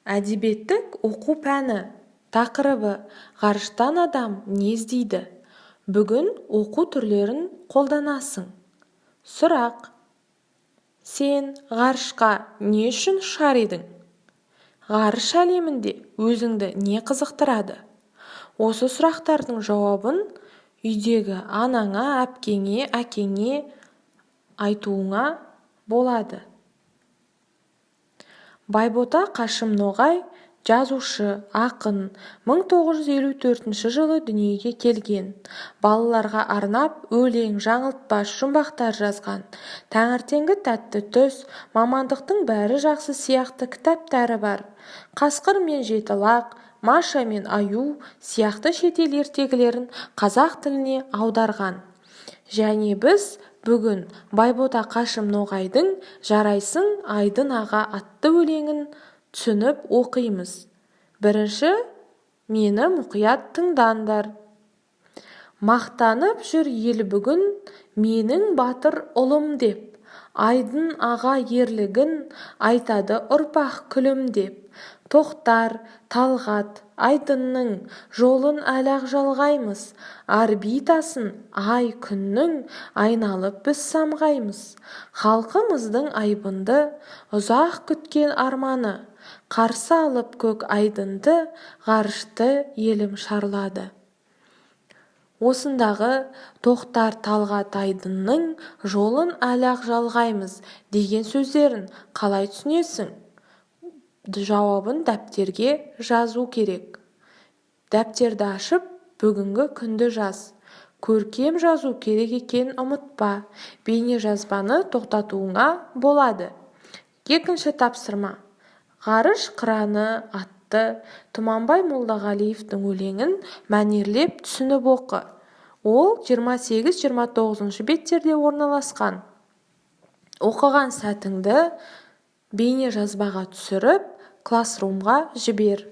Әдебиеттік оқу пәні. Тақырыбы: ғарыштан адам не іздейді? Бүгін оқу түрлерін қолданасың. Сұрақ: сен ғарышқа не үшін ұшар едің? Ғарыш әлемінде өзіңді не қызықтырады? Осы сұрақтардың жауабын үйдегі анаңа, әпкеңе, әкеңе айтуыңа болады. Байбота Қашым Ноғай жазушы, ақын, 1954 жылы дүниеге келген. Балаларға арнап өлең, жаңылтпаш жұмбақтар жазған. Таңертеңгі тәтті түс, мамандықтың бәрі жақсы сияқты кітаптары бар. Қасқыр мен жетілақ, Маша мен Аю сияқты шетел ертегілерін қазақ тіліне аударған. Және біз бүгін Байбота Қашым Ноғайдың «Жарайсың, Айдын аға» атты өлеңін түсініп оқимыз. Бірінші, мені мұқият тыңдаңдар. Мақтанып жүр ел бүгін менің батыр ұлым деп. Айдын аға ерлігін айтады ұрпақ күлімдеп. Тоқтар, Талғат, Айдынның жолын әлі-ақ жалғаймыз. Орбитасын ай күннің айналып біз самғаймыз. Халқымыздың айбынды ұзақ күткен арманы, қарсы алып көк айдынды, ғарышты елім шарлады. Осындағы Тоқтар, Талғат, Айдынның жолын әлі-ақ жалғаймыз деген сөздерін қалай түсінесің? Жауабын дәптерге жазу керек. Дәптерді ашып, бүгінгі күнді жаз. Көркем жазу керек екен, ұмытпа. Бейне жазбаны тоқтатуыңа болады. Екінші тапсырма. Ғарыш қыраны атты Тұманбай Молдағалиевтің өлеңін мәнерлеп түсініп оқы. Ол 28-29 беттерде орналасқан. Оқыған сәтіңді бейне жазбаға түсіріп, классрумға жібер.